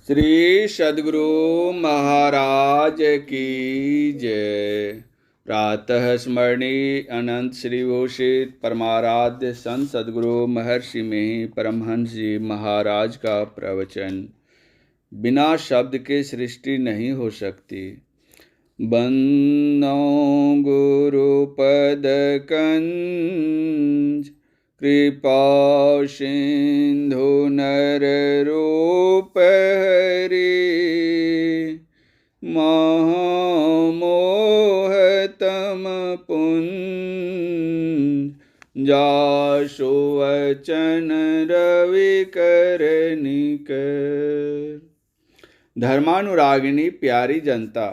श्री सद्गुरु महाराज की जय। प्रातः स्मरणीय अनंत श्री भूषित परमाराध्य संत सद्गुरु महर्षि में परमहंस जी महाराज का प्रवचन। बिना शब्द के सृष्टि नहीं हो सकती। बंदो गुरु पद कंज कृपा सिंधु नर रूप हरि महामोह तम पुंज जासु वचन रवि कर निकर। धर्मानुरागिणी प्यारी जनता,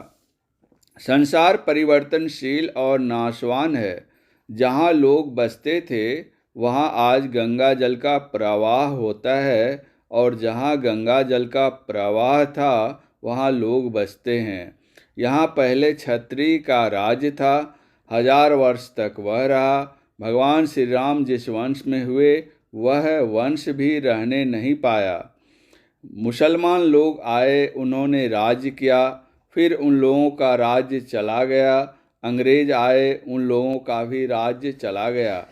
संसार परिवर्तनशील और नाशवान है। जहाँ लोग बसते थे वहाँ आज गंगा जल का प्रवाह होता है, और जहाँ गंगा जल का प्रवाह था वहाँ लोग बसते हैं। यहाँ पहले क्षत्रिय का राज्य था, 1000 वर्ष तक वह रहा। भगवान श्री राम जिस वंश में हुए वह वंश भी रहने नहीं पाया। मुसलमान लोग आए, उन्होंने राज्य किया, फिर उन लोगों का राज्य चला गया। अंग्रेज आए, उन लोगों का भी राज्य चला गया।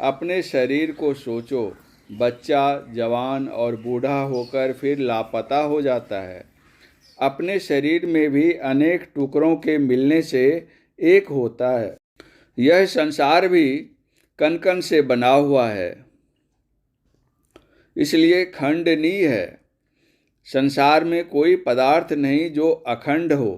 अपने शरीर को सोचो, बच्चा, जवान और बूढ़ा होकर फिर लापता हो जाता है। अपने शरीर में भी अनेक टुकड़ों के मिलने से एक होता है। यह संसार भी कण कण से बना हुआ है, इसलिए खंडनीय है। संसार में कोई पदार्थ नहीं जो अखंड हो।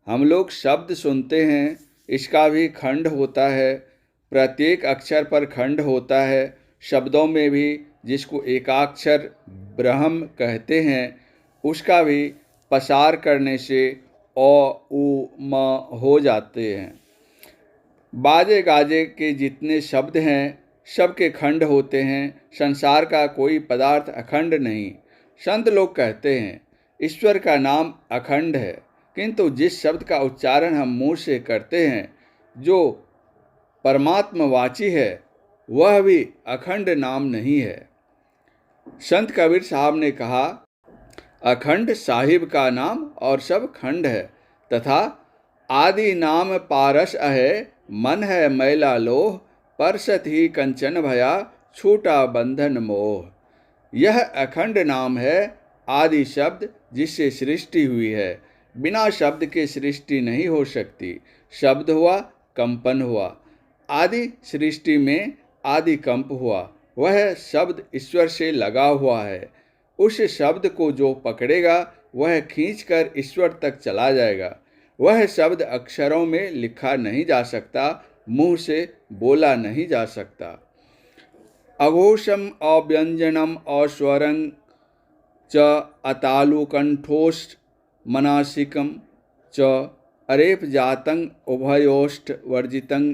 हम लोग शब्द सुनते हैं, इसका भी खंड होता है। प्रत्येक अक्षर पर खंड होता है। शब्दों में भी जिसको एकाक्षर ब्रह्म कहते हैं, उसका भी पसार करने से अ उ म हो जाते हैं। बाजे गाजे के जितने शब्द हैं सबके खंड होते हैं। संसार का कोई पदार्थ अखंड नहीं। संत लोग कहते हैं ईश्वर का नाम अखंड है, किंतु जिस शब्द का उच्चारण हम मुंह से करते हैं, जो परमात्मवाची है, वह भी अखंड नाम नहीं है। संत कबीर साहब ने कहा, अखंड साहिब का नाम और सब खंड है, तथा आदि नाम पारस है, मन है मैला लोह, परसत ही कंचन भया, छूटा बंधन मोह। यह अखंड नाम है, आदि शब्द जिससे सृष्टि हुई है। बिना शब्द के सृष्टि नहीं हो सकती। शब्द हुआ, कंपन हुआ। आदि सृष्टि में आदि कंप हुआ। वह शब्द ईश्वर से लगा हुआ है। उस शब्द को जो पकड़ेगा वह खींचकर ईश्वर तक चला जाएगा। वह शब्द अक्षरों में लिखा नहीं जा सकता, मुंह से बोला नहीं जा सकता। अघोषम अव्यंजनम अस्वरं च अतालुकंठोष्ठ मनासिकम च अरेप जातं उभयोष्ठ वर्जितं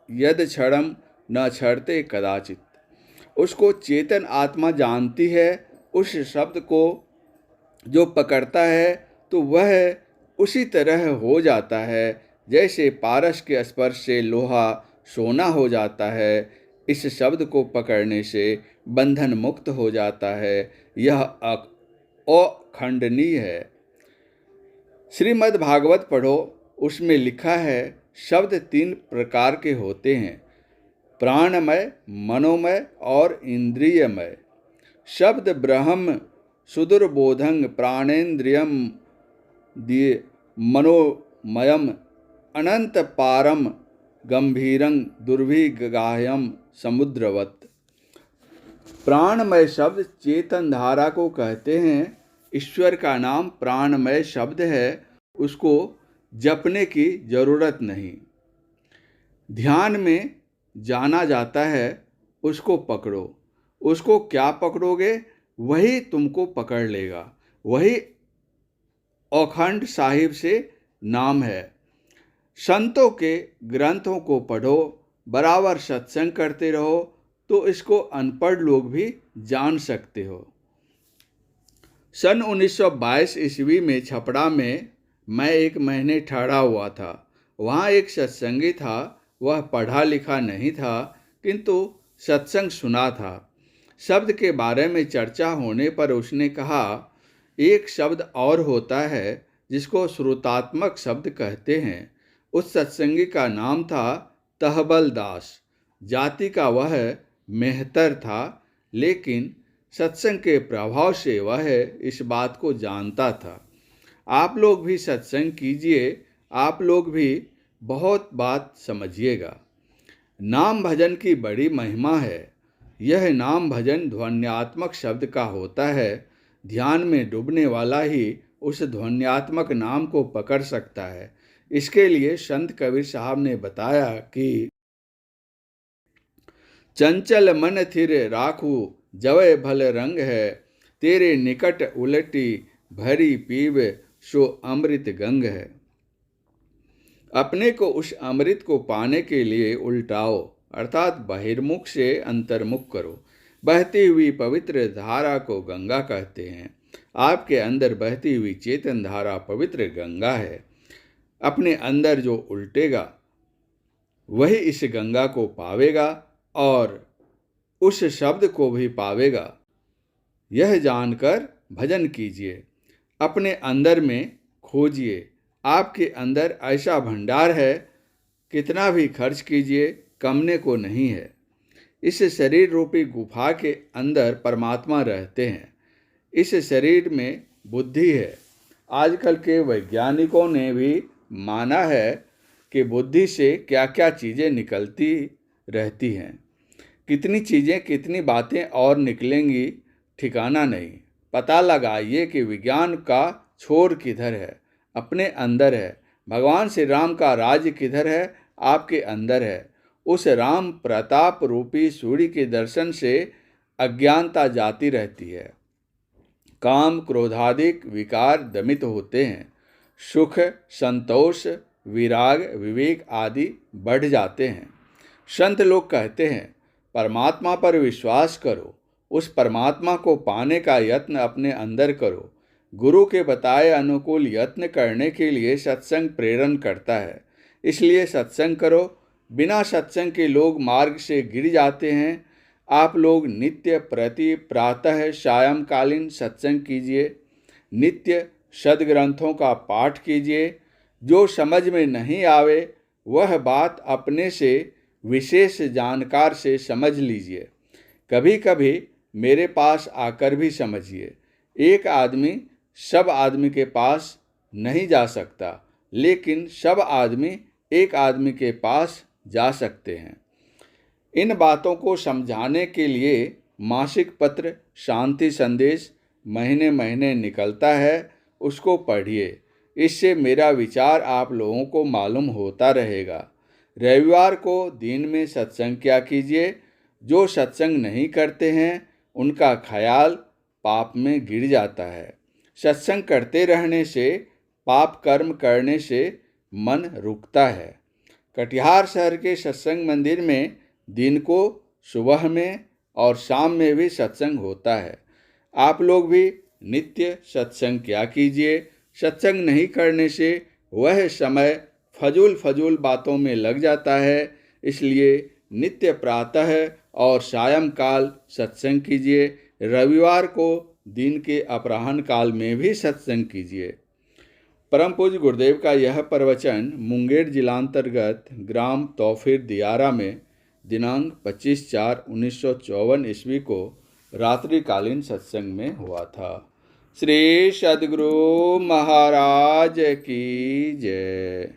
यद क्षणम न क्षरते कदाचित। उसको चेतन आत्मा जानती है। उस शब्द को जो पकड़ता है तो वह उसी तरह हो जाता है जैसे पारस के स्पर्श से लोहा सोना हो जाता है। इस शब्द को पकड़ने से बंधन मुक्त हो जाता है। यह अखंडनीय है। श्रीमद् भागवत पढ़ो, उसमें लिखा है शब्द 3 प्रकार के होते हैं, प्राणमय, मनोमय और इंद्रियमय। शब्द ब्रह्म सुदुर्बोधं प्राणेन्द्रियम दिए मनोमयम अनंत पारम गंभीरं दुर्भिगाह्यम समुद्रवत। प्राणमय शब्द चेतन धारा को कहते हैं। ईश्वर का नाम प्राणमय शब्द है, उसको जपने की जरूरत नहीं। ध्यान में जाना जाता है, उसको पकड़ो। उसको क्या पकड़ोगे वही तुमको पकड़ लेगा। वही अखंड साहिब से नाम है। संतों के ग्रंथों को पढ़ो, बराबर सत्संग करते रहो, तो इसको अनपढ़ लोग भी जान सकते हो। सन 1922 ईस्वी में छपड़ा में मैं 1 महीने ठहरा हुआ था। वहाँ एक सत्संगी था। वह पढ़ा लिखा नहीं था, किंतु सत्संग सुना था। शब्द के बारे में चर्चा होने पर उसने कहा, एक शब्द और होता है जिसको श्रोतात्मक शब्द कहते हैं। उस सत्संगी का नाम था तहबल दास। जाति का वह मेहतर था, लेकिन सत्संग के प्रभाव से वह इस बात को जानता था। आप लोग भी सत्संग कीजिए, आप लोग भी बहुत बात समझिएगा। नाम भजन की बड़ी महिमा है। यह नाम भजन ध्वन्यात्मक शब्द का होता है। ध्यान में डूबने वाला ही उस ध्वन्यात्मक नाम को पकड़ सकता है। इसके लिए संत कबीर साहब ने बताया कि चंचल मन थिर राखू जवै भल रंग है, तेरे निकट उलटी भरी पीव सो अमृत गंग है। अपने को उस अमृत को पाने के लिए उल्टाओ, अर्थात बहिर्मुख से अंतर्मुख करो। बहती हुई पवित्र धारा को गंगा कहते हैं। आपके अंदर बहती हुई चेतन धारा पवित्र गंगा है। अपने अंदर जो उल्टेगा वही इस गंगा को पावेगा और उस शब्द को भी पावेगा। यह जानकर भजन कीजिए, अपने अंदर में खोजिए। आपके अंदर ऐसा भंडार है, कितना भी खर्च कीजिए कमने को नहीं है। इस शरीर रूपी गुफा के अंदर परमात्मा रहते हैं। इस शरीर में बुद्धि है। आजकल के वैज्ञानिकों ने भी माना है कि बुद्धि से क्या क्या चीज़ें निकलती रहती हैं। कितनी चीज़ें, कितनी बातें और निकलेंगी, ठिकाना नहीं। पता लगाइए कि विज्ञान का छोर किधर है, अपने अंदर है। भगवान श्री राम का राज्य किधर है, आपके अंदर है। उस राम प्रताप रूपी सूर्य के दर्शन से अज्ञानता जाती रहती है। काम क्रोधादिक विकार दमित होते हैं। सुख, संतोष, विराग, विवेक आदि बढ़ जाते हैं। संत लोग कहते हैं परमात्मा पर विश्वास करो, उस परमात्मा को पाने का यत्न अपने अंदर करो। गुरु के बताए अनुकूल यत्न करने के लिए सत्संग प्रेरण करता है, इसलिए सत्संग करो। बिना सत्संग के लोग मार्ग से गिर जाते हैं। आप लोग नित्य प्रति प्रातः सायंकालीन सत्संग कीजिए। नित्य सद्ग्रंथों का पाठ कीजिए। जो समझ में नहीं आवे वह बात अपने से विशेष जानकार से समझ लीजिए। कभी कभी मेरे पास आकर भी समझिए। एक आदमी सब आदमी के पास नहीं जा सकता, लेकिन सब आदमी एक आदमी के पास जा सकते हैं। इन बातों को समझाने के लिए मासिक पत्र शांति संदेश महीने महीने निकलता है, उसको पढ़िए। इससे मेरा विचार आप लोगों को मालूम होता रहेगा। रविवार को दिन में सत्संग किया कीजिए। जो सत्संग नहीं करते हैं उनका ख्याल पाप में गिर जाता है। सत्संग करते रहने से, पाप कर्म करने से मन रुकता है। कटिहार शहर के सत्संग मंदिर में दिन को सुबह में और शाम में भी सत्संग होता है। आप लोग भी नित्य सत्संग किया कीजिए। सत्संग नहीं करने से वह समय फजूल बातों में लग जाता है। इसलिए नित्य प्रातः और सायंकाल सत्संग कीजिए। रविवार को दिन के अपराह्न काल में भी सत्संग कीजिए। परम पूज्य गुरुदेव का यह प्रवचन मुंगेर जिलांतर्गत ग्राम तौफीर दियारा में दिनांक 25/4/1954 ईस्वी को रात्रिकालीन सत्संग में हुआ था। श्री सद्गुरु महाराज की जय।